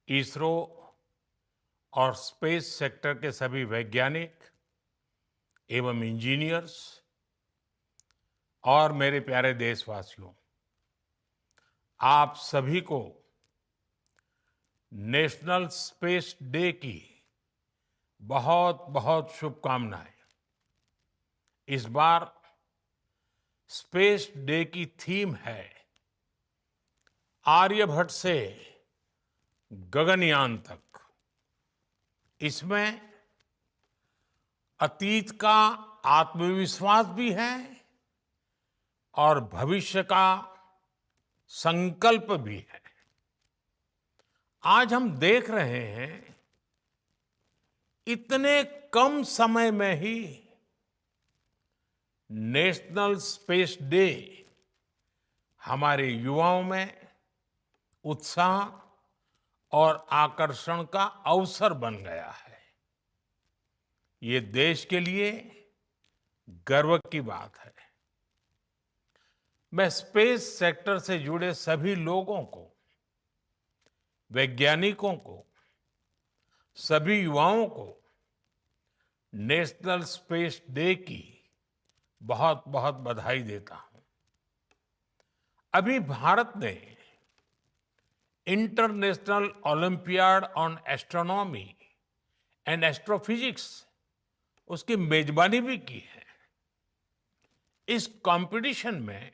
इसरो और space sector के सभी वैज्ञानिक एवं इंजीनियर्स और मेरे प्यारे देशवासियों, आप सभी को नेशनल स्पेस डे की बहुत बहुत शुभकामनाएं। इस बार स्पेस डे की थीम है आर्यभट्ट से गगनयान तक। इसमें अतीत का आत्मविश्वास भी है और भविष्य का संकल्प भी है। आज हम देख रहे हैं इतने कम समय में ही नेशनल स्पेस डे हमारे युवाओं में उत्साह और आकर्षण का अवसर बन गया है। ये देश के लिए गर्व की बात है। मैं स्पेस सेक्टर से जुड़े सभी लोगों को, वैज्ञानिकों को, सभी युवाओं को नेशनल स्पेस डे की बहुत बहुत बधाई देता हूं। अभी भारत ने international olympiad on astronomy and astrophysics उसकी मेजबानी भी की है। इस कंपटीशन में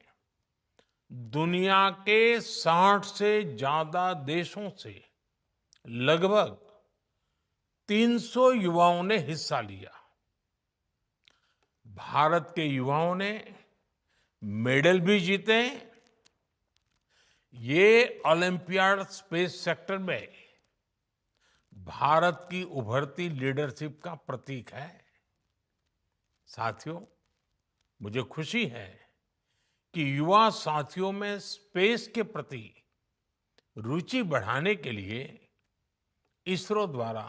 दुनिया के 60 से ज्यादा देशों से लगभग 300 युवाओं ने हिस्सा लिया। भारत के युवाओं ने मेडल भी जीते। ये ओलंपियाड स्पेस सेक्टर में भारत की उभरती लीडरशिप का प्रतीक है। साथियों, मुझे खुशी है कि युवा साथियों में स्पेस के प्रति रुचि बढ़ाने के लिए इसरो द्वारा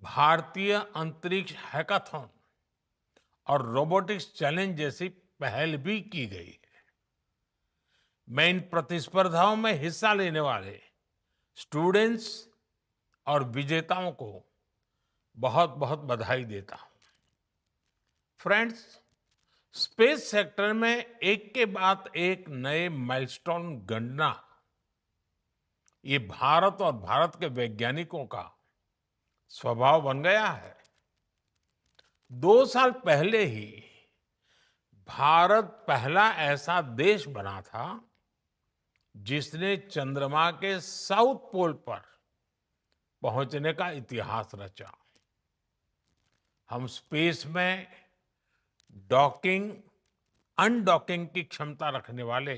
भारतीय अंतरिक्ष हैकाथॉन और रोबोटिक्स चैलेंज जैसी पहल भी की गई है। मैं इन प्रतिस्पर्धाओं में हिस्सा लेने वाले स्टूडेंट्स और विजेताओं को बहुत बहुत बधाई देता हूं। फ्रेंड्स, स्पेस सेक्टर में एक के बाद एक नए माइलस्टोन गणना, ये भारत और भारत के वैज्ञानिकों का स्वभाव बन गया है। 2 साल पहले ही भारत पहला ऐसा देश बना था जिसने चंद्रमा के साउथ पोल पर पहुंचने का इतिहास रचा। हम स्पेस में डॉकिंग, अनडॉकिंग की क्षमता रखने वाले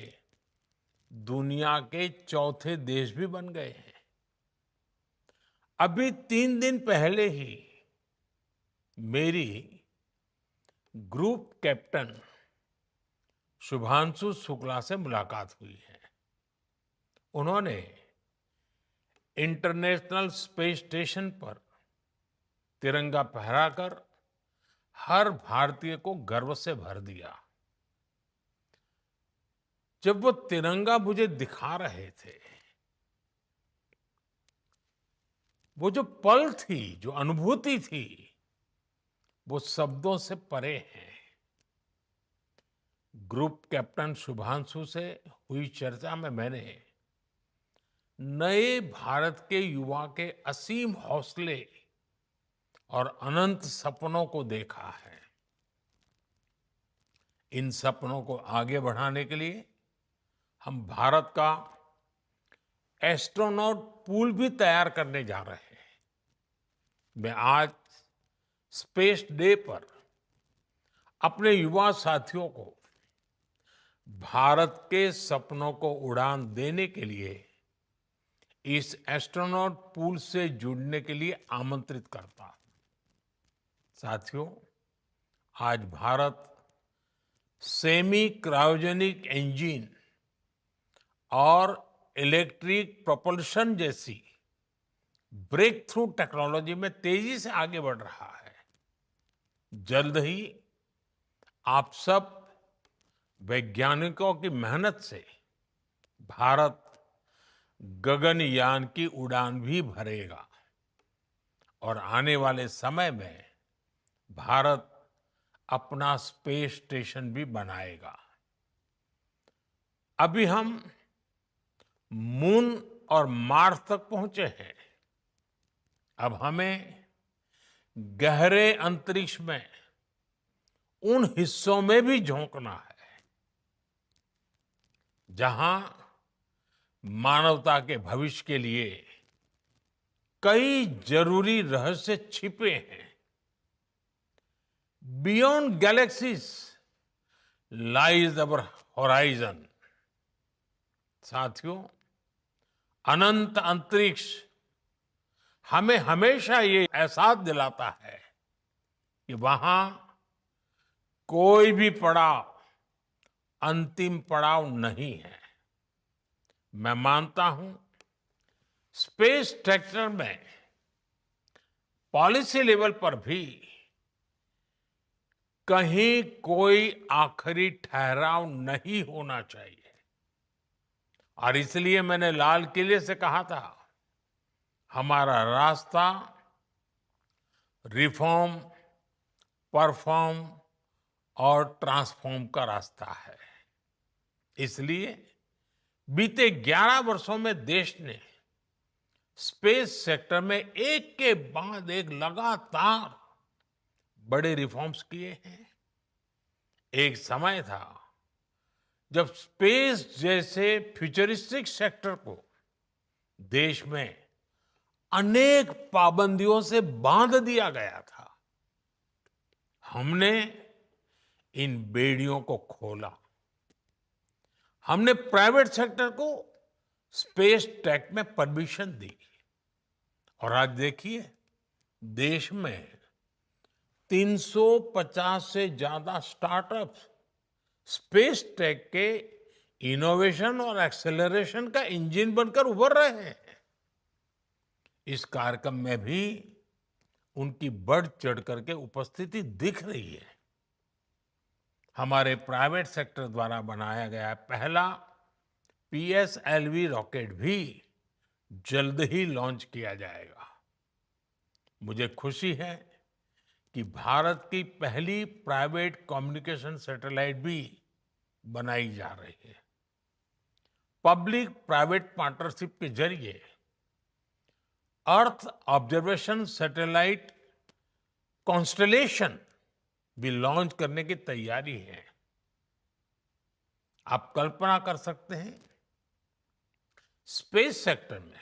दुनिया के चौथे देश भी बन गए हैं। अभी 3 दिन पहले ही मेरी ग्रुप कैप्टन शुभांशु शुक्ला से मुलाकात हुई है। उन्होंने इंटरनेशनल स्पेस स्टेशन पर तिरंगा फहराकर हर भारतीय को गर्व से भर दिया। जब वो तिरंगा मुझे दिखा रहे थे, वो जो पल थी, जो अनुभूति थी, वो शब्दों से परे है। ग्रुप कैप्टन शुभांशु से हुई चर्चा में मैंने नए भारत के युवा के असीम हौसले और अनंत सपनों को देखा है। इन सपनों को आगे बढ़ाने के लिए हम भारत का एस्ट्रोनॉट पूल भी तैयार करने जा रहे हैं। मैं आज स्पेस डे पर अपने युवा साथियों को भारत के सपनों को उड़ान देने के लिए इस एस्ट्रोनॉट पूल से जुड़ने के लिए आमंत्रित करता हूं। साथियों, आज भारत सेमी क्रायोजेनिक इंजन और इलेक्ट्रिक प्रोपल्शन जैसी ब्रेक थ्रू टेक्नोलॉजी में तेजी से आगे बढ़ रहा है। जल्द ही आप सब वैज्ञानिकों की मेहनत से भारत गगनयान की उड़ान भी भरेगा और आने वाले समय में भारत अपना स्पेस स्टेशन भी बनाएगा। अभी हम मून और मार्स तक पहुंचे हैं। अब हमें गहरे अंतरिक्ष में उन हिस्सों में भी झोंकना है जहां मानवता के भविष्य के लिए कई जरूरी रहस्य छिपे हैं। बियॉन्ड गैलेक्सीज लाइज अवर होराइजन। साथियों, अनंत अंतरिक्ष हमें हमेशा ये एहसास दिलाता है कि वहां कोई भी पड़ाव अंतिम पड़ाव नहीं है। मैं मानता हूं स्पेस सेक्टर में पॉलिसी लेवल पर भी कहीं कोई आखिरी ठहराव नहीं होना चाहिए। और इसलिए मैंने लाल किले से कहा था, हमारा रास्ता रिफॉर्म, परफॉर्म और ट्रांसफॉर्म का रास्ता है। इसलिए बीते 11 वर्षों में देश ने स्पेस सेक्टर में एक के बाद एक लगातार बड़े रिफॉर्म्स किए हैं। एक समय था जब स्पेस जैसे फ्यूचरिस्टिक सेक्टर को देश में अनेक पाबंदियों से बांध दिया गया था। हमने इन बेड़ियों को खोला। हमने प्राइवेट सेक्टर को स्पेस टेक में परमिशन दी और आज देखिए देश में 350 से ज्यादा स्टार्टअप्स स्पेस टेक के इनोवेशन और एक्सेलरेशन का इंजन बनकर उभर रहे हैं। इस कार्यक्रम में भी उनकी बढ़ चढ़ करके उपस्थिति दिख रही है। हमारे प्राइवेट सेक्टर द्वारा बनाया गया पहला पीएसएलवी रॉकेट भी जल्द ही लॉन्च किया जाएगा। मुझे खुशी है कि भारत की पहली प्राइवेट कम्युनिकेशन सैटेलाइट भी बनाई जा रही है। पब्लिक प्राइवेट पार्टनरशिप के जरिए अर्थ ऑब्जर्वेशन सैटेलाइट कॉन्स्टलेशन भी लॉन्च करने की तैयारी है। आप कल्पना कर सकते हैं स्पेस सेक्टर में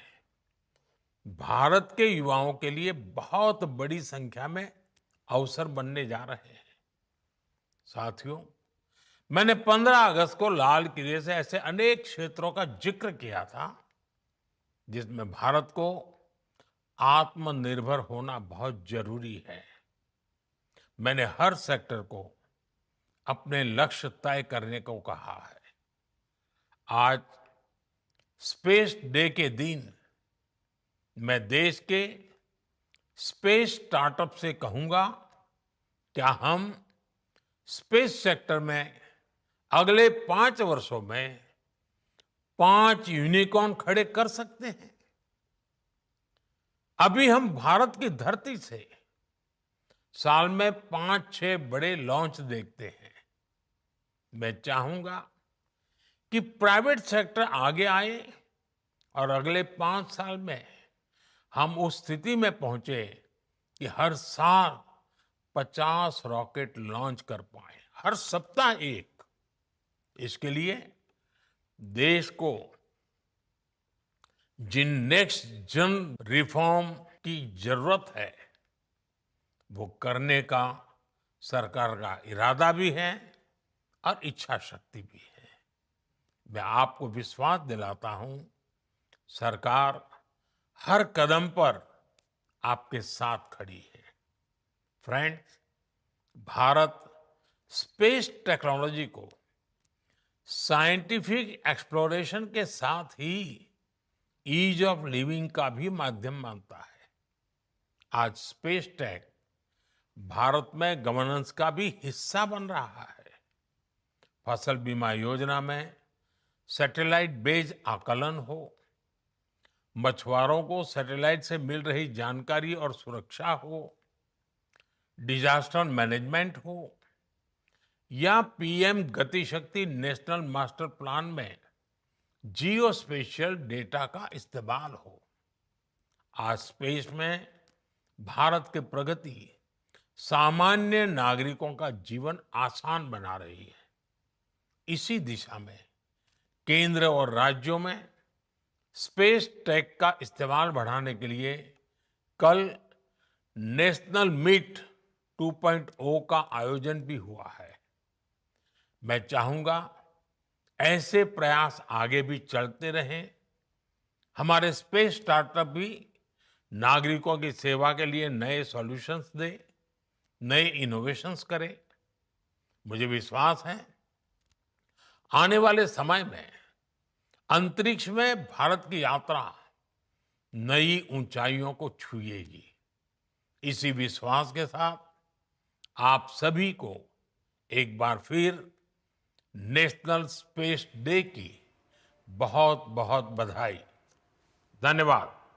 भारत के युवाओं के लिए बहुत बड़ी संख्या में अवसर बनने जा रहे हैं। साथियों, मैंने 15 अगस्त को लाल किले से ऐसे अनेक क्षेत्रों का जिक्र किया था जिसमें भारत को आत्मनिर्भर होना बहुत जरूरी है। मैंने हर सेक्टर को अपने लक्ष्य तय करने को कहा है। आज स्पेस डे के दिन मैं देश के स्पेस स्टार्टअप से कहूंगा, क्या हम स्पेस सेक्टर में अगले 5 वर्षों में 5 यूनिकॉर्न खड़े कर सकते हैं? अभी हम भारत की धरती से साल में 5-6 बड़े लॉन्च देखते हैं। मैं चाहूंगा कि प्राइवेट सेक्टर आगे आए और अगले 5 साल में हम उस स्थिति में पहुंचे कि हर साल 50 रॉकेट लॉन्च कर पाए, हर सप्ताह एक। इसके लिए देश को जिन नेक्स्ट जन रिफॉर्म की जरूरत है वो करने का सरकार का इरादा भी है और इच्छा शक्ति भी है। मैं आपको विश्वास दिलाता हूं, सरकार हर कदम पर आपके साथ खड़ी है। फ्रेंड्स, भारत स्पेस टेक्नोलॉजी को साइंटिफिक एक्सप्लोरेशन के साथ ही ईज ऑफ लिविंग का भी माध्यम मानता है। आज स्पेस टेक भारत में गवर्नेंस का भी हिस्सा बन रहा है। फसल बीमा योजना में सैटेलाइट बेस्ड आकलन हो, मछुआरों को सैटेलाइट से मिल रही जानकारी और सुरक्षा हो, डिजास्टर मैनेजमेंट हो या पीएम गति शक्ति नेशनल मास्टर प्लान में जियो स्पेशियल डेटा का इस्तेमाल हो। आज स्पेस में भारत की प्रगति सामान्य नागरिकों का जीवन आसान बना रही है। इसी दिशा में केंद्र और राज्यों में स्पेस टेक का इस्तेमाल बढ़ाने के लिए कल नेशनल मीट 2.0 का आयोजन भी हुआ है। मैं चाहूंगा ऐसे प्रयास आगे भी चलते रहें। हमारे स्पेस स्टार्टअप भी नागरिकों की सेवा के लिए नए सॉल्यूशंस दे, नए इनोवेशंस करे। मुझे विश्वास है आने वाले समय में अंतरिक्ष में भारत की यात्रा नई ऊंचाइयों को छुएगी। इसी विश्वास के साथ आप सभी को एक बार फिर नेशनल स्पेस डे की बहुत बहुत बधाई। धन्यवाद।